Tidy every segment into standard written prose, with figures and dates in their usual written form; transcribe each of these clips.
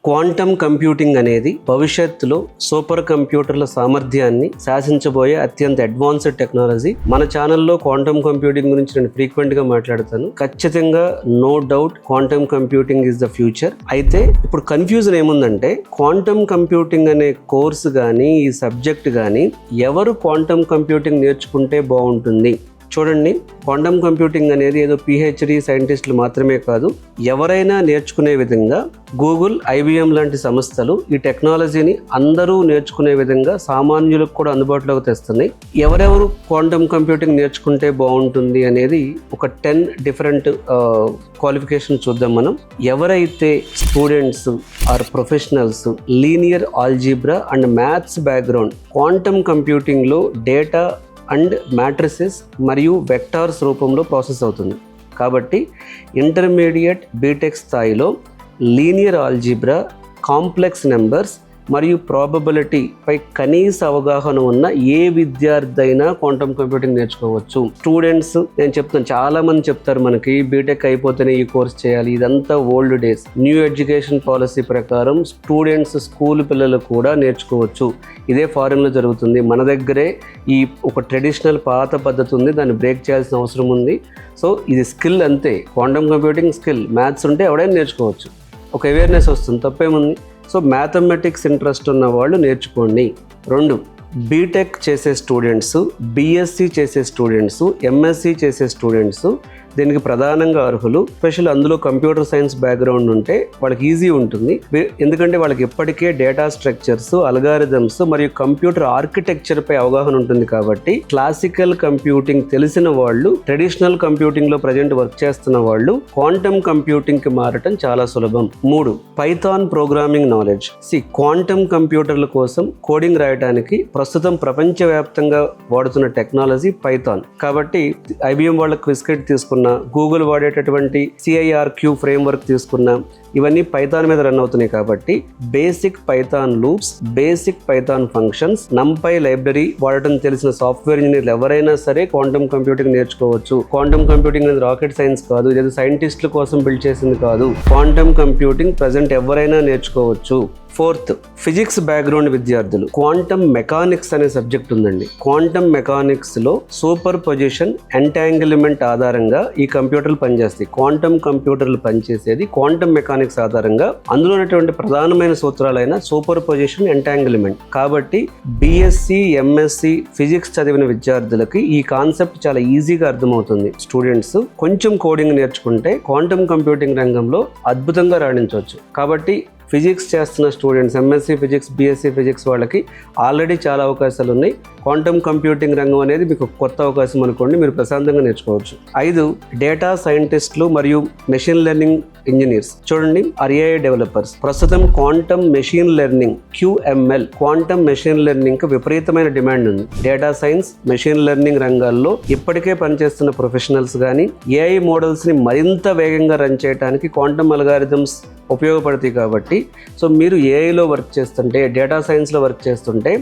Quantum computing అనేది భవిష్యత్తులో super కంప్యూటర్ల సామర్థ్యాన్ని శాసించబోయే అత్యంత అడ్వాన్స్డ్ టెక్నాలజీ. మన ఛానల్లో క్వాంటమ్ కంప్యూటింగ్ గురించి నేను ఫ్రీక్వెంట్ గా మాట్లాడతాను. ఖచ్చితంగా no doubt quantum computing is the future. అయితే ఇప్పుడు కన్ఫ్యూజన్ ఏముందంటే, క్వాంటమ్ కంప్యూటింగ్ అనే కోర్సు కానీ ఈ సబ్జెక్ట్ కానీ ఎవరు క్వాంటమ్ కంప్యూటింగ్ నేర్చుకుంటే బాగుంటుంది? చూడండి, క్వాంటమ్ కంప్యూటింగ్ అనేది ఏదో పిహెచ్డి సైంటిస్టులు మాత్రమే కాదు, ఎవరైనా నేర్చుకునే విధంగా గూగుల్, ఐబిఎం లాంటి సంస్థలు ఈ టెక్నాలజీని అందరూ నేర్చుకునే విధంగా సామాన్యులకు కూడా అందుబాటులోకి తెస్తున్నాయి. ఎవరెవరు క్వాంటమ్ కంప్యూటింగ్ నేర్చుకుంటే బాగుంటుంది అనేది ఒక 10 డిఫరెంట్ క్వాలిఫికేషన్ చూద్దాం మనం. ఎవరైతే students or professionals linear algebra and maths background, quantum కంప్యూటింగ్లో డేటా అండ్ మ్యాట్రిసెస్ మరియు వెక్టార్స్ రూపంలో ప్రాసెస్ అవుతుంది. కాబట్టి ఇంటర్మీడియట్ బీటెక్ స్థాయిలో లీనియర్ ఆల్జీబ్రా, కాంప్లెక్స్ నెంబర్స్ మరియు ప్రాబబిలిటీ పై కనీస అవగాహన ఉన్న ఏ విద్యార్థి అయినా క్వాంటమ్ కంప్యూటింగ్ నేర్చుకోవచ్చు. స్టూడెంట్స్, నేను చెప్తాను, చాలా మంది చెప్తారు మనకి బీటెక్ అయిపోతేనే ఈ కోర్స్ చేయాలి, ఇదంతా old days. New education policy ప్రకారం స్టూడెంట్స్, స్కూల్ పిల్లలు కూడా నేర్చుకోవచ్చు. ఇదే ఫారిన్లో జరుగుతుంది. మన దగ్గరే ఈ ఒక ట్రెడిషనల్ పాత పద్ధతి ఉంది, దాన్ని బ్రేక్ చేయాల్సిన అవసరం ఉంది. సో ఇది స్కిల్ అంతే, క్వాంటమ్ కంప్యూటింగ్ స్కిల్. మ్యాథ్స్ ఉంటే ఎవడైనా నేర్చుకోవచ్చు, ఒక అవేర్నెస్ వస్తుంది, తప్పేముంది. సో మ్యాథమెటిక్స్ ఇంట్రెస్ట్ ఉన్న వాళ్ళు నేర్చుకోండి. 2, బీటెక్ చేసే స్టూడెంట్స్, బీఎస్సీ చేసే స్టూడెంట్స్, ఎంఎస్సీ చేసే స్టూడెంట్స్ దీనికి ప్రధానంగా అర్హులు. స్పెషల్ అందులో కంప్యూటర్ సైన్స్ బ్యాక్గ్రౌండ్ ఉంటే వాళ్ళకి ఈజీ ఉంటుంది. ఎందుకంటే వాళ్ళకి ఇప్పటికే డేటా స్ట్రక్చర్స్, అల్గారిథమ్స్ మరియు కంప్యూటర్ ఆర్కిటెక్చర్ పై అవగాహన ఉంటుంది. కాబట్టి క్లాసికల్ కంప్యూటింగ్ తెలిసిన వాళ్ళు, ట్రెడిషనల్ కంప్యూటింగ్ లో ప్రజెంట్ వర్క్ చేస్తున్న వాళ్ళు క్వాంటమ్ కంప్యూటింగ్ కి మారటం చాలా సులభం. 3, పైథాన్ ప్రోగ్రామింగ్ నాలెడ్జ్. క్వాంటమ్ కంప్యూటర్ల కోసం కోడింగ్ రాయడానికి ప్రస్తుతం ప్రపంచవ్యాప్తంగా వాడుతున్న టెక్నాలజీ పైథాన్. కాబట్టి ఐబిఎం వాళ్ళ క్విస్కెట్ తీసుకున్న, గూగుల్ వాడేటటువంటి CIRQ ఫ్రేమ్వర్క్ తీసుకున్న, ఇవన్నీ పైథాన్ మీద రన్ అవుతున్నాయి. కాబట్టి basic Python loops, basic Python functions, NumPy library వాడటం తెలిసిన సాఫ్ట్వేర్ ఇంజనీర్లు ఎవరైనా సరే క్వాంటమ్ కంప్యూటింగ్ నేర్చుకోవచ్చు. క్వాంటమ్ కంప్యూటింగ్ అనేది రాకెట్ సైన్స్ కాదు, ఇది సైంటిస్టుల కోసం బిల్డ్ చేసింది కాదు. క్వాంటమ్ కంప్యూటింగ్ ప్రజెంట్ ఎవరైనా నేర్చుకోవచ్చు. 4th, ఫిజిక్స్ బ్యాక్గ్రౌండ్ విద్యార్థులు. క్వాంటమ్ మెకానిక్స్ అనే సబ్జెక్ట్ ఉందండి. క్వాంటమ్ మెకానిక్స్ లో సూపర్ పొజిషన్, ఎంటాంగిల్మెంట్ ఆధారంగా ఈ కంప్యూటర్లు పనిచేస్తాయి. క్వాంటమ్ కంప్యూటర్లు పనిచేసేది క్వాంటమ్ మెకానిక్స్ ఆధారంగా. అందులో ఉన్నటువంటి ప్రధానమైన సూత్రాలైన సూపర్ పొజిషన్, ఎంటాంగిల్మెంట్. కాబట్టి బిఎస్సి, ఎంఎస్సి ఫిజిక్స్ చదివిన విద్యార్థులకి ఈ కాన్సెప్ట్ చాలా ఈజీగా అర్థమవుతుంది. స్టూడెంట్స్ కొంచెం కోడింగ్ నేర్చుకుంటే క్వాంటమ్ కంప్యూటింగ్ రంగంలో అద్భుతంగా రాణించవచ్చు. కాబట్టి ఫిజిక్స్ చేస్తున్న students, MSc physics, BSc physics వాళ్ళకి ఆల్రెడీ చాలా అవకాశాలు ఉన్నాయి. క్వాంటమ్ కంప్యూటింగ్ రంగం అనేది మీకు కొత్త అవకాశం అనుకోండి, మీరు ప్రశాంతంగా నేర్చుకోవచ్చు. 5, డేటా సైంటిస్టులు మరియు మెషిన్ లెర్నింగ్ ఇంజనీర్స్. చూడండి, AI డెవలపర్స్. ప్రస్తుతం quantum machine learning, QML, quantum machine learning కి విపరీతమైన డిమాండ్ ఉంది. డేటా సైన్స్, మెషిన్ లెర్నింగ్ రంగాల్లో ఇప్పటికే పనిచేస్తున్న ప్రొఫెషనల్స్ కానీ AI మోడల్స్ ని మరింత వేగంగా రన్ చేయడానికి క్వాంటమ్ అల్గారిథమ్స్ ఉపయోగపడతాయి. కాబట్టి సో మీరు ఏఐలో వర్క్ చేస్తుంటే, డేటా సైన్స్లో వర్క్ చేస్తుంటే,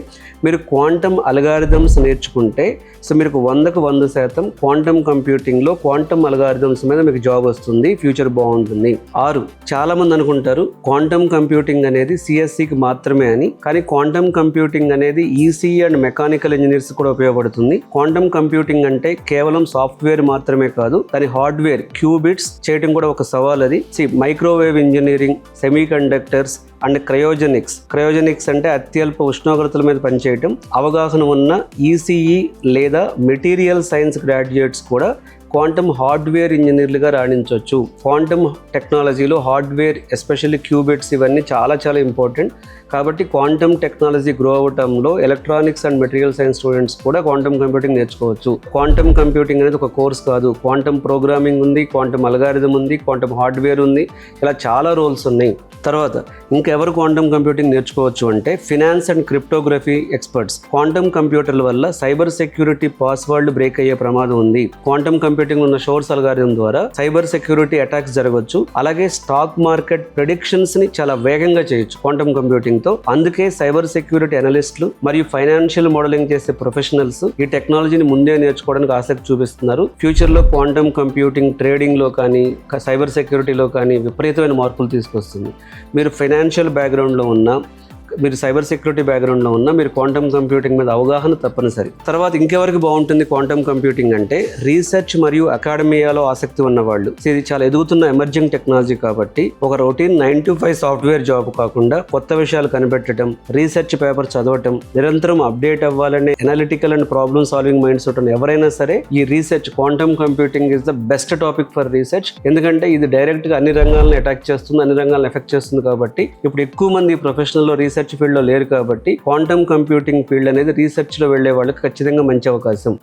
మీరు క్వాంటమ్ అల్గారిథమ్స్ నేర్చుకుంటే, సో మీరు 100కు 100% క్వాంటమ్ కంప్యూటింగ్లో క్వాంటమ్ అల్గారిథమ్స్ మీద మీకు జాబ్ వస్తుంది, ఫ్యూచర్ బాగుంటుంది. 6, చాలామంది అనుకుంటారు క్వాంటమ్ కంప్యూటింగ్ అనేది సిఎస్సికి మాత్రమే అని, కానీ క్వాంటమ్ కంప్యూటింగ్ అనేది ఈసీఈ అండ్ మెకానికల్ ఇంజనీర్స్ కూడా ఉపయోగపడుతుంది. క్వాంటమ్ కంప్యూటింగ్ అంటే కేవలం సాఫ్ట్వేర్ మాత్రమే కాదు, దాని హార్డ్వేర్, క్యూబిట్స్ చేయడం కూడా ఒక సవాల్. అది microwave engineering, semiconductors and cryogenics అంటే అత్యల్ప ఉష్ణోగ్రతల మీద పనిచేయటం అవగాహన ఉన్న ఈసీఈ లేదా మెటీరియల్ సైన్స్ గ్రాడ్యుయేట్స్ కూడా క్వాంటమ్ హార్డ్వేర్ ఇంజనీర్లుగా రాణించవచ్చు. క్వాంటమ్ టెక్నాలజీలో హార్డ్వేర్, ఎస్పెషల్లీ క్యూబిట్స్, ఇవన్నీ చాలా చాలా ఇంపార్టెంట్. కాబట్టి క్వాంటమ్ టెక్నాలజీ గ్రో అవటంలో electronics and material science students కూడా క్వాంటమ్ కంప్యూటింగ్ నేర్చుకోవచ్చు. క్వాంటమ్ కంప్యూటింగ్ అనేది ఒక కోర్స్ కాదు, క్వాంటమ్ ప్రోగ్రామింగ్ ఉంది, క్వాంటమ్ అల్గారిథం ఉంది, క్వాంటమ్ హార్డ్వేర్ ఉంది, ఇలా చాలా రోల్స్ ఉన్నాయి. తర్వాత ఇంకెవరు క్వాంటమ్ కంప్యూటింగ్ నేర్చుకోవచ్చు అంటే finance and cryptography experts. Quantum కంప్యూటర్ల వల్ల సైబర్ సెక్యూరిటీ పాస్వర్డ్ బ్రేక్ అయ్యే ప్రమాదం ఉంది. క్వాంటమ్ కంప్యూటింగ్ ఉన్న షోర్స్ అల్గారిథం ద్వారా సైబర్ సెక్యూరిటీ అటాక్స్ జరగవచ్చు. అలాగే స్టాక్ మార్కెట్ ప్రెడిక్షన్స్ ని చాలా వేగంగా చేయొచ్చు క్వాంటమ్ కంప్యూటింగ్ తో. అందుకే సైబర్ సెక్యూరిటీ అనలిస్టులు మరియు ఫైనాన్షియల్ మోడలింగ్ చేసే ప్రొఫెషనల్స్ ఈ టెక్నాలజీని ముందే నేర్చుకోవడానికి ఆసక్తి చూపిస్తున్నారు. ఫ్యూచర్ లో క్వాంటమ్ కంప్యూటింగ్ ట్రేడింగ్ లో కానీ, సైబర్ సెక్యూరిటీలో కానీ విపరీతమైన మార్పులు తీసుకొస్తుంది. మీరు ఫైనాన్స్ ఫైనాన్షియల్ బ్యాక్గ్రౌండ్లో ఉన్నా, మీరు సైబర్ సెక్యూరిటీ బ్యాక్గ్రౌండ్లో ఉన్నా, మీరు క్వాంటమ్ కంప్యూటింగ్ మీద అవగాహన తప్పనిసరి. తర్వాత ఇంకెవరికి బాగుంటుంది క్వాంటమ్ కంప్యూటింగ్ అంటే రీసెర్చ్ మరియు అకాడమియాలో ఆసక్తి ఉన్నవాళ్ళు. ఇది చాలా ఎదుగుతున్న ఎమర్జింగ్ టెక్నాలజీ కాబట్టి ఒక రొటీన్ 9 to 5 సాఫ్ట్వేర్ జాబ్ కాకుండా కొత్త విషయాలు కనిపెట్టడం, రీసెర్చ్ పేపర్ చదవటం, నిరంతరం అప్డేట్ అవ్వాలనే analytical and problem solving minds ఉంటుంది ఎవరైనా సరే ఈ research quantum computing is the best topic for research. ఎందుకంటే ఇది డైరెక్ట్గా అన్ని రంగాలను అటాక్ చేస్తుంది, అన్ని రంగాలను ఎఫెక్ట్ చేస్తుంది. కాబట్టి ఇప్పుడు ఎక్కువ మంది ప్రొఫెషనల్లో రీసెర్చ్ ఫీల్డ్ లో లేరు కాబట్టి క్వాంటమ్ కంప్యూటింగ్ ఫీల్డ్ అనేది రీసెర్చ్ లో వెళ్లే వాళ్ళకి ఖచ్చితంగా మంచి అవకాశం.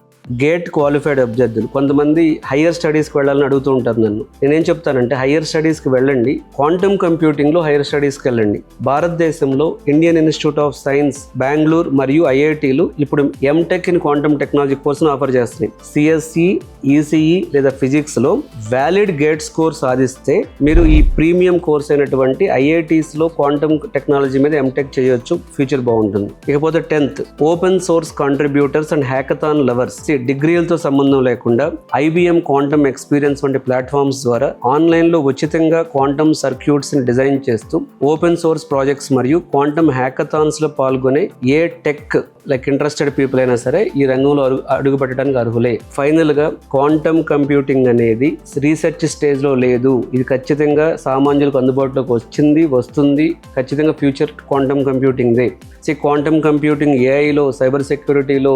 గేట్ క్వాలిఫైడ్ అభ్యర్థులు కొంతమంది హయ్యర్ స్టడీస్కి వెళ్ళాలని అడుగుతూ ఉంటారు నన్ను. నేనేం చెప్తానంటే హయ్యర్ స్టడీస్కి వెళ్ళండి, క్వాంటమ్ కంప్యూటింగ్లో హయ్యర్ స్టడీస్కి వెళ్ళండి. భారతదేశంలో Indian institute of science Bengaluru మరియు ఐఐటీలు ఇప్పుడు ఎంటెక్ ఇన్ క్వాంటమ్ టెక్నాలజీ కోర్సును ఆఫర్ చేస్తున్నాయి. సిఎస్సి, ఈసీఈ లేదా ఫిజిక్స్లో వ్యాలిడ్ గేట్ స్కోర్ సాధిస్తే మీరు ఈ ప్రీమియం కోర్స్ అయినటువంటి ఐఐటీస్లో క్వాంటమ్ టెక్నాలజీ మీద ఎంటెక్ చేయొచ్చు, ఫ్యూచర్ బాగుంటుంది. ఇకపోతే 10th open source contributors and hackathon lovers. డిగ్రీలతో సంబంధం లేకుండా ఐబిఎం క్వాంటమ్ ఎక్స్పీరియన్స్ వంటి ప్లాట్ఫామ్స్ ద్వారా ఆన్లైన్లో ఉచితంగా క్వాంటమ్ సర్క్యూట్స్ని డిజైన్ చేస్తూ ఓపెన్ సోర్స్ ప్రాజెక్ట్స్ మరియు క్వాంటమ్ హ్యాకథాన్స్లో పాల్గొనే ఏ టెక్ లైక్ ఇంట్రెస్టెడ్ పీపుల్ అయినా సరే ఈ రంగంలో అడుగు పెట్టడానికి అర్హులే. ఫైనల్గా క్వాంటమ్ కంప్యూటింగ్ అనేది రీసెర్చ్ స్టేజ్లో లేదు. ఇది ఖచ్చితంగా సామాన్యులకు అందుబాటులోకి వస్తుంది. ఖచ్చితంగా ఫ్యూచర్ క్వాంటమ్ కంప్యూటింగ్దే. క్వాంటమ్ కంప్యూటింగ్ ఏఐలో, సైబర్ సెక్యూరిటీలో,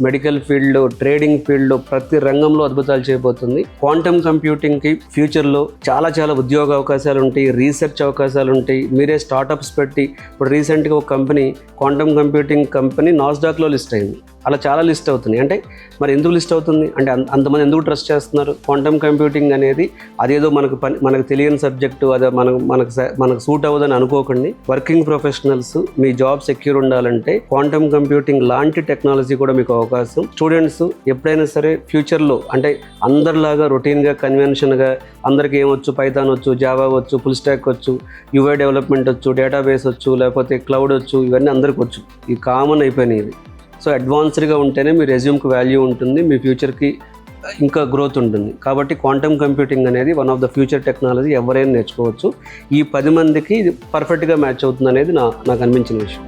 మెడికల్ ఫీల్డ్లో, ట్రేడింగ్ ఫీల్డ్లో ప్రతి రంగంలో అద్భుతాలు చేయబోతుంది. క్వాంటమ్ కంప్యూటింగ్కి ఫ్యూచర్లో చాలా చాలా ఉద్యోగ అవకాశాలు ఉంటాయి, రీసెర్చ్ అవకాశాలు ఉంటాయి. మీరే స్టార్టప్స్ పెట్టి ఇప్పుడు రీసెంట్గా ఒక కంపెనీ క్వాంటమ్ కంప్యూటింగ్ కంపెనీ నాస్డాక్లో లిస్ట్ అయింది. అలా చాలా లిస్ట్ అవుతుంది. అంటే మరి ఎందుకు లిస్ట్ అవుతుంది అంటే అంతమంది ఎందుకు ట్రస్ట్ చేస్తున్నారు? క్వాంటమ్ కంప్యూటింగ్ అనేది అదేదో మనకు తెలియని సబ్జెక్టు, అదే మనకు సూట్ అవ్వదని అనుకోకండి. వర్కింగ్ ప్రొఫెషనల్స్ మీ జాబ్ సెక్యూర్ ఉండాలంటే క్వాంటమ్ కంప్యూటింగ్ లాంటి టెక్నాలజీ కూడా మీకు అవకాశం. స్టూడెంట్స్ ఎప్పుడైనా సరే ఫ్యూచర్లో అంటే అందరిలాగా రొటీన్గా కన్వెన్షన్గా అందరికీ ఏమొచ్చు, పైథాన్ వచ్చు, జావా వచ్చు, ఫుల్ స్టాక్ వచ్చు, యూఐ డెవలప్మెంట్ వచ్చు, డేటాబేస్ వచ్చు, లేకపోతే క్లౌడ్ వచ్చు, ఇవన్నీ అందరికి వచ్చు. ఇవి కామన్ అయిపోయినాయి. ఇది సో అడ్వాన్స్డ్గా ఉంటేనే మీ రెజ్యూమ్కి వాల్యూ ఉంటుంది, మీ ఫ్యూచర్కి ఇంకా గ్రోత్ ఉంటుంది. కాబట్టి క్వాంటమ్ కంప్యూటింగ్ అనేది one of the future technology, ఎవరైనా నేర్చుకోవచ్చు. ఈ 10 మందికి ఇది పర్ఫెక్ట్గా మ్యాచ్ అవుతుంది అనేది నాకు అనిపించిన విషయం.